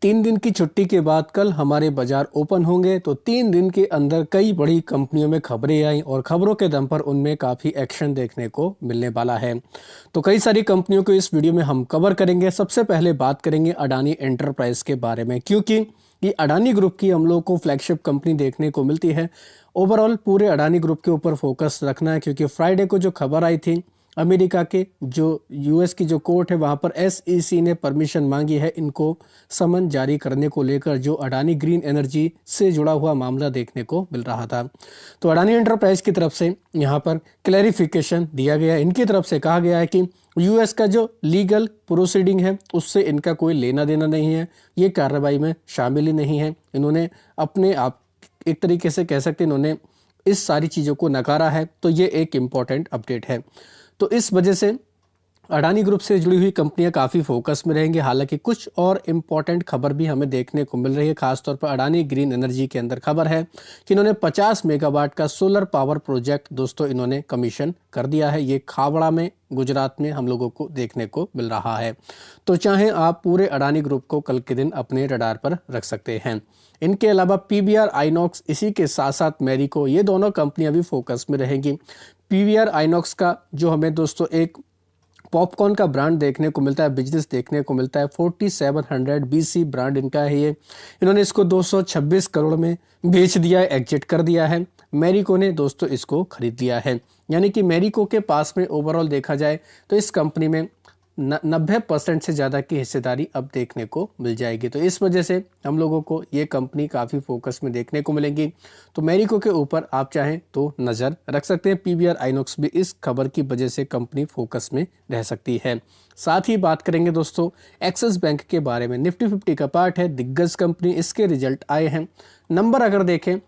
3 दिन की छुट्टी के बाद कल हमारे बाजार ओपन होंगे, तो 3 दिन के अंदर कई बड़ी कंपनियों में खबरें आई और खबरों के दम पर उनमें काफ़ी एक्शन देखने को मिलने वाला है। तो कई सारी कंपनियों को इस वीडियो में हम कवर करेंगे। सबसे पहले बात करेंगे अडानी एंटरप्राइज के बारे में, क्योंकि ये अडानी ग्रुप की हम लोग को फ्लैगशिप कंपनी देखने को मिलती है। ओवरऑल पूरे अडानी ग्रुप के ऊपर फोकस रखना है, क्योंकि फ्राइडे को जो खबर आई थी, अमेरिका के जो यूएस की जो कोर्ट है वहां पर एसईसी ने परमिशन मांगी है इनको समन जारी करने को लेकर, जो अडानी ग्रीन एनर्जी से जुड़ा हुआ मामला देखने को मिल रहा था। तो अडानी एंटरप्राइज की तरफ से यहां पर क्लैरिफिकेशन दिया गया है। इनकी तरफ से कहा गया है कि यूएस का जो लीगल प्रोसीडिंग है उससे इनका कोई लेना देना नहीं है, ये कार्रवाई में शामिल ही नहीं है। इन्होंने अपने आप एक तरीके से कह सकते हैं इन्होंने इस सारी चीज़ों को नकारा है। तो ये एक इम्पॉर्टेंट अपडेट है। तो इस वजह से अडानी ग्रुप से जुड़ी हुई कंपनियां काफ़ी फोकस में रहेंगी। हालांकि कुछ और इम्पॉर्टेंट खबर भी हमें देखने को मिल रही है। खासतौर पर अडानी ग्रीन एनर्जी के अंदर खबर है कि इन्होंने 50 मेगावाट का सोलर पावर प्रोजेक्ट दोस्तों इन्होंने कमीशन कर दिया है। ये खावड़ा में गुजरात में हम लोगों को देखने को मिल रहा है। तो चाहे आप पूरे अडानी ग्रुप को कल के दिन अपने रडार पर रख सकते हैं। इनके अलावा पीवीआर आइनॉक्स, इसी के साथ साथ मैरिको, ये दोनों कंपनियां भी फोकस में रहेंगी। पीवीआर आइनॉक्स का जो हमें दोस्तों एक पॉपकॉर्न का ब्रांड देखने को मिलता है, बिजनेस देखने को मिलता है। 4700 बीसी ब्रांड इनका है ये। इन्होंने इसको 226 करोड़ में बेच दिया है, एग्जिट कर दिया है। मैरिको ने दोस्तों इसको खरीद लिया है। यानी कि मैरिको के पास में ओवरऑल देखा जाए तो इस कंपनी में 90% से ज़्यादा की हिस्सेदारी अब देखने को मिल जाएगी। तो इस वजह से हम लोगों को ये कंपनी काफ़ी फोकस में देखने को मिलेंगी। तो मैरिको के ऊपर आप चाहें तो नज़र रख सकते हैं। पीवीआर आइनॉक्स भी इस खबर की वजह से कंपनी फोकस में रह सकती है। साथ ही बात करेंगे दोस्तों एक्सिस बैंक के बारे में। निफ्टी 50 का पार्ट है, दिग्गज कंपनी, इसके रिजल्ट आए हैं। नंबर अगर देखें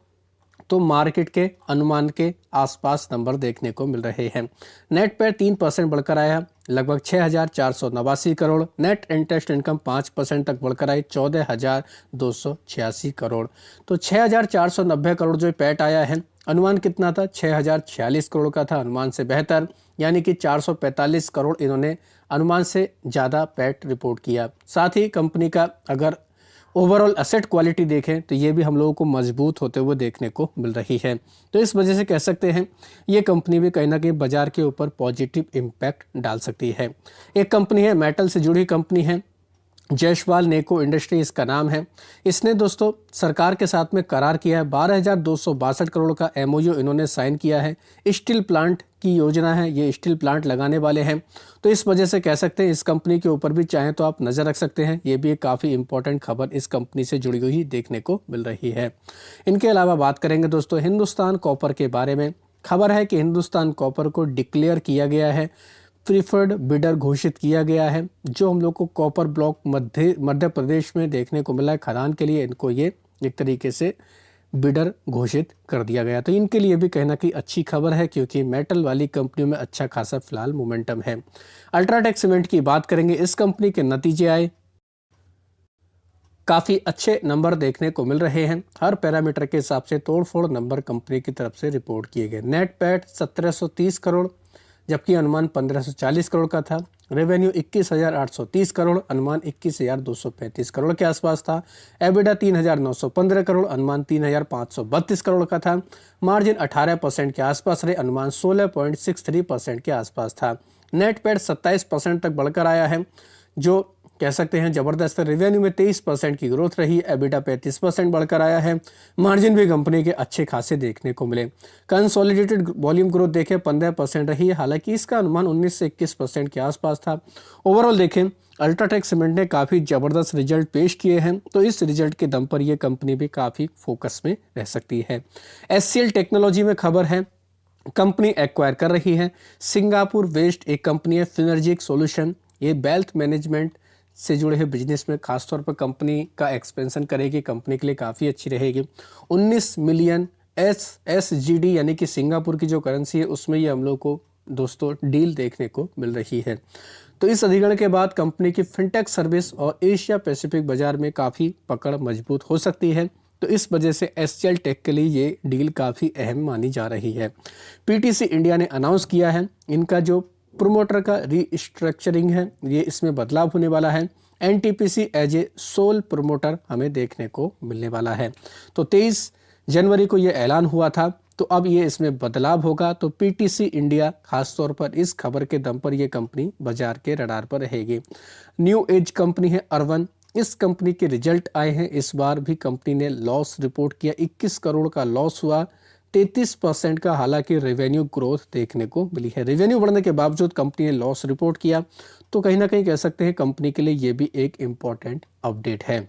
तो मार्केट के अनुमान के आसपास नंबर देखने को मिल रहे हैं। नेट पर 3% बढ़कर आया, लगभग 6,489 करोड़। नेट इंटरेस्ट इनकम 5% तक बढ़कर आई, 14,286 करोड़। तो 6,490 करोड़ जो पैट आया है, अनुमान कितना था? 6,046 करोड़ का था, अनुमान से बेहतर, यानी कि 445 करोड़ इन्होंने अनुमान से ज़्यादा पैट रिपोर्ट किया। साथ ही कंपनी का अगर ओवरऑल एसेट क्वालिटी देखें तो ये भी हम लोगों को मजबूत होते हुए देखने को मिल रही है। तो इस वजह से कह सकते हैं ये कंपनी भी कहीं ना कहीं बाजार के ऊपर पॉजिटिव इम्पैक्ट डाल सकती है। एक कंपनी है, मेटल से जुड़ी कंपनी है, जयसवाल नेको इंडस्ट्री इसका नाम है। इसने दोस्तों सरकार के साथ में करार किया है। 12,262 करोड़ का एमओयू इन्होंने साइन किया है। स्टील प्लांट की योजना है, ये स्टील प्लांट लगाने वाले हैं। तो इस वजह से कह सकते हैं इस कंपनी के ऊपर भी चाहें तो आप नज़र रख सकते हैं। ये भी एक काफ़ी इंपॉर्टेंट खबर इस कंपनी से जुड़ी हुई देखने को मिल रही है। इनके अलावा बात करेंगे दोस्तों हिंदुस्तान कॉपर के बारे में। खबर है कि हिंदुस्तान कॉपर को डिक्लेयर किया गया है, प्रीफर्ड बिडर घोषित किया गया है। जो हम लोग को कॉपर ब्लॉक मध्य प्रदेश में देखने को मिला है खदान के लिए, इनको ये एक तरीके से बिडर घोषित कर दिया गया। तो इनके लिए भी कहना कि अच्छी खबर है, क्योंकि मेटल वाली कंपनियों में अच्छा खासा फिलहाल मोमेंटम है। अल्ट्राटेक सीमेंट की बात करेंगे। इस कंपनी के नतीजे आए, काफ़ी अच्छे नंबर देखने को मिल रहे हैं। हर पैरामीटर के हिसाब से तोड़फोड़ नंबर कंपनी की तरफ से रिपोर्ट किए गए। नेट पैट 1730 करोड़, जबकि अनुमान 1540 करोड़ का था। रेवेन्यू 21,830 करोड़, अनुमान 21,235 करोड़ के आसपास था। एबिडा 3,915 करोड़, अनुमान 3,532 करोड़ का था। मार्जिन 18% के आसपास रहे, अनुमान 16.63% के आसपास था। नेट पैट 27% तक बढ़कर आया है, जो कह सकते हैं जबरदस्त। रेवेन्यू में 23% की ग्रोथ रही, एबिटा 35% बढ़कर आया है। मार्जिन भी कंपनी के अच्छे खासे देखने को मिले। कंसोलिडेटेड वॉल्यूम ग्रोथ देखें 15% रही है, हालांकि इसका अनुमान 19 से 21% के आसपास था। ओवरऑल देखें अल्ट्राटेक सीमेंट ने काफ़ी ज़बरदस्त रिजल्ट पेश किए हैं। तो इस रिजल्ट के दम पर यह कंपनी भी काफ़ी फोकस में रह सकती है। एचसीएल टेक्नोलॉजी में खबर है कंपनी एक्वायर कर रही है सिंगापुर वेस्ट एक कंपनी है, फिनर्जिक सॉल्यूशन। ये वेल्थ मैनेजमेंट से जुड़े हुए बिजनेस में खासतौर पर कंपनी का एक्सपेंशन करेगी, कंपनी के लिए काफ़ी अच्छी रहेगी। 19 मिलियन SGD यानी कि सिंगापुर की जो करेंसी है उसमें ये हम लोग को दोस्तों डील देखने को मिल रही है। तो इस अधिग्रहण के बाद कंपनी की फिनटेक सर्विस और एशिया पैसिफिक बाजार में काफ़ी पकड़ मजबूत हो सकती है। तो इस वजह से एचसीएल टेक के लिए ये डील काफ़ी अहम मानी जा रही है। पीटीसी इंडिया ने अनाउंस किया है इनका जो प्रोमोटर का रीस्ट्रक्चरिंग है, ये इसमें बदलाव होने वाला है। NTPC as a sole promoter हमें देखने को मिलने वाला है। तो 23 जनवरी को यह ऐलान हुआ था, तो अब ये इसमें बदलाव होगा। तो पीटीसी इंडिया खासतौर पर इस खबर के दम पर यह कंपनी बाजार के रडार पर रहेगी। न्यू एज कंपनी है अर्वन, इस कंपनी के रिजल्ट आए हैं। इस बार भी कंपनी ने लॉस रिपोर्ट किया, 21 करोड़ का लॉस हुआ, 33% का हालांकि रेवेन्यू ग्रोथ देखने को मिली है। रेवेन्यू बढ़ने के बावजूद कंपनी ने लॉस रिपोर्ट किया, तो कहीं ना कहीं कह सकते हैं कंपनी के लिए ये भी एक इम्पॉर्टेंट अपडेट है,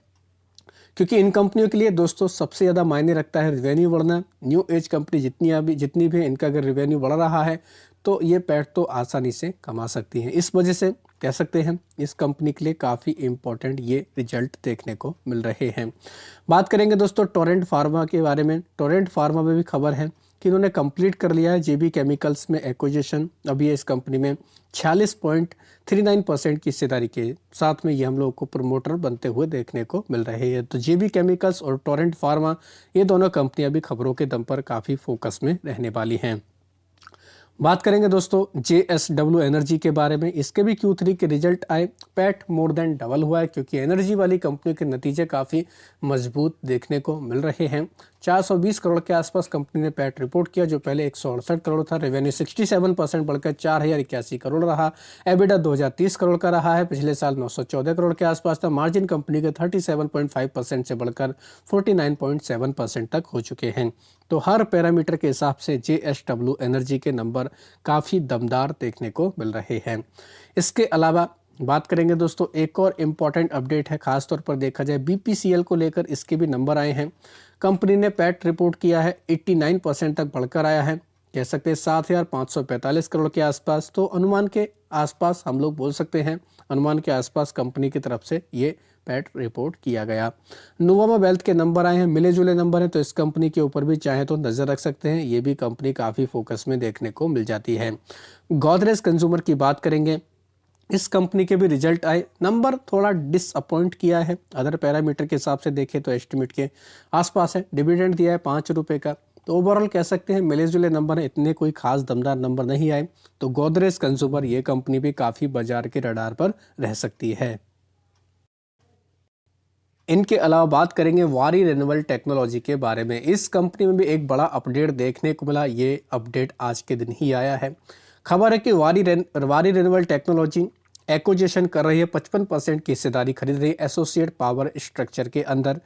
क्योंकि इन कंपनियों के लिए दोस्तों सबसे ज़्यादा मायने रखता है रेवेन्यू बढ़ना। न्यू एज कंपनी जितनी भी इनका अगर रेवेन्यू बढ़ रहा है तो ये पैठ तो आसानी से कमा सकती हैं। इस वजह से कह सकते हैं इस कंपनी के लिए काफ़ी इम्पोर्टेंट ये रिजल्ट देखने को मिल रहे हैं। बात करेंगे दोस्तों टोरेंट फार्मा के बारे में। टोरेंट फार्मा में भी खबर है कि इन्होंने कंप्लीट कर लिया है जेबी केमिकल्स में एक्विजिशन। अभी ये इस कंपनी में 46.39% की हिस्सेदारी के साथ में ये हम लोगों को प्रमोटर बनते हुए देखने को मिल रहे हैं। तो जेबी केमिकल्स और टोरेंट फार्मा ये दोनों कंपनियां भी खबरों के दम पर काफ़ी फोकस में रहने वाली हैं। बात करेंगे दोस्तों JSW एनर्जी के बारे में। इसके भी Q3 के रिजल्ट आए, पैट मोर देन डबल हुआ है, क्योंकि एनर्जी वाली कंपनियों के नतीजे काफ़ी मजबूत देखने को मिल रहे हैं। 420 करोड़ के आसपास कंपनी ने पैट रिपोर्ट किया, जो पहले 168 करोड़ था। रेवेन्यू 67% बढ़कर 4081 करोड़ रहा। एबिटा 2030 करोड़ का रहा है, पिछले साल 914 करोड़ के आसपास था। मार्जिन कंपनी के 37.5% से बढ़कर 49.7% तक हो चुके हैं। तो हर पैरामीटर के हिसाब से JSW एनर्जी के नंबर काफ़ी दमदार देखने को मिल रहे हैं। इसके अलावा बात करेंगे दोस्तों एक और इम्पॉर्टेंट अपडेट है, खासतौर पर देखा जाए BPCL को लेकर इसके भी नंबर आए हैं। कंपनी ने पैट रिपोर्ट किया है, 89% तक बढ़कर आया है, कह सकते हैं 7,545 करोड़ के आसपास। तो अनुमान के आसपास हम लोग बोल सकते हैं, अनुमान के आसपास कंपनी की तरफ से ये पैट रिपोर्ट किया गया। नोवामा वेल्थ के नंबर आए हैं, मिले जुले नंबर हैं, तो इस कंपनी के ऊपर भी चाहे तो नज़र रख सकते हैं। ये भी कंपनी काफ़ी फोकस में देखने को मिल जाती है। गोदरेज कंज्यूमर की बात करेंगे, इस कंपनी के भी रिजल्ट आए, नंबर थोड़ा डिसअपॉइंट किया है। अदर पैरामीटर के हिसाब से देखें तो एस्टिमेट के आसपास है। डिविडेंड दिया है 5 रुपये का। तो ओवरऑल कह सकते हैं मिले जुले नंबर हैं, इतने कोई खास दमदार नंबर नहीं आए। तो गोदरेज कंज्यूमर ये कंपनी भी काफ़ी बाजार के रडार पर रह सकती है। इनके अलावा बात करेंगे वारी रिन्यूएबल टेक्नोलॉजी के बारे में। इस कंपनी में भी एक बड़ा अपडेट देखने को मिला, ये अपडेट आज के दिन ही आया है। खबर है कि वारी रिन्यूएबल टेक्नोलॉजी एक्विजिशन कर रही है, 55% की हिस्सेदारी खरीद रही है एसोसिएट पावर स्ट्रक्चर के अंदर।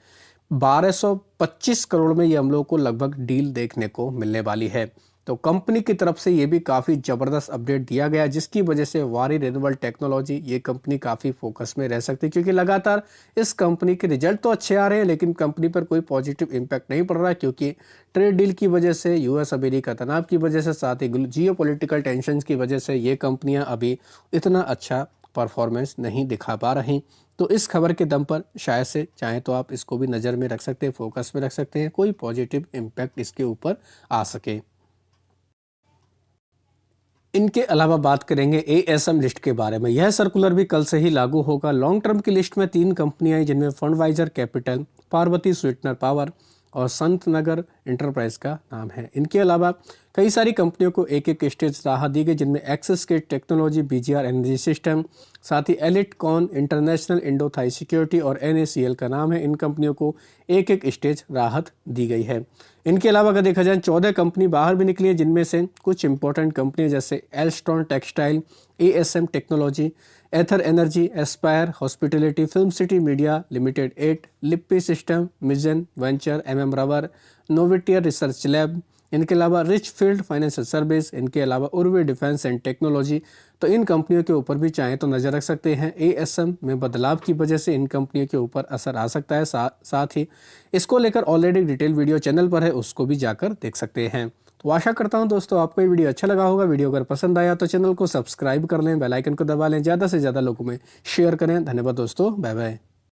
1225 करोड़ में ये हम लोग को लगभग डील देखने को मिलने वाली है। तो कंपनी की तरफ से ये भी काफ़ी ज़बरदस्त अपडेट दिया गया, जिसकी वजह से वारी रिन्यूएबल टेक्नोलॉजी ये कंपनी काफ़ी फोकस में रह सकती है, क्योंकि लगातार इस कंपनी के रिजल्ट तो अच्छे आ रहे हैं, लेकिन कंपनी पर कोई पॉजिटिव इम्पैक्ट नहीं पड़ रहा है, क्योंकि ट्रेड डील की वजह से, US अमेरिका तनाव की वजह से, साथ ही जियोपॉलिटिकल टेंशन की वजह से ये कंपनियाँ अभी इतना अच्छा परफॉर्मेंस नहीं दिखा पा रही। तो इस खबर के दम पर शायद से चाहे तो आप इसको भी नज़र में रख सकते हैं, फोकस में रख सकते हैं, कोई पॉजिटिव इम्पैक्ट इसके ऊपर आ सके। इनके अलावा बात करेंगे ASM लिस्ट के बारे में। यह सर्कुलर भी कल से ही लागू होगा। लॉन्ग टर्म की लिस्ट में 3 कंपनियां हैं, जिनमें फंडवाइजर कैपिटल, पार्वती स्वीटनर पावर और संत नगर इंटरप्राइज का नाम है। इनके अलावा कई सारी कंपनियों को एक एक स्टेज राहत दी गई, जिनमें access gate technology, BGR energy system, साथ ही elite con, international Indo Thai security और NACL का नाम है। इन कंपनियों को एक एक स्टेज राहत दी गई है। इनके अलावा अगर देखा जाए 14 कंपनी बाहर भी निकली है, जिनमें से कुछ इंपॉर्टेंट कंपनी जैसे Alston textile, ASM technology, Ather energy, aspire hospitality, film city media limited, 8 लिप्पी सिस्टम, मिजन वेंचर, MM रबर, नोविटियर रिसर्च लैब, इनके अलावा रिच फील्ड फाइनेंशियल सर्विस, इनके अलावा उर्वी डिफेंस एंड टेक्नोलॉजी। तो इन कंपनियों के ऊपर भी चाहें तो नज़र रख सकते हैं। ASM में बदलाव की वजह से इन कंपनियों के ऊपर असर आ सकता है। साथ ही इसको लेकर ऑलरेडी डिटेल वीडियो चैनल पर है, उसको भी जाकर देख सकते हैं। तो आशा करता हूं दोस्तों आपको ये वीडियो अच्छा लगा होगा। वीडियो अगर पसंद आया तो चैनल को सब्सक्राइब कर लें, बेल आइकन को दबा लें, ज़्यादा से ज़्यादा लोगों में शेयर करें। धन्यवाद दोस्तों, बाय बाय।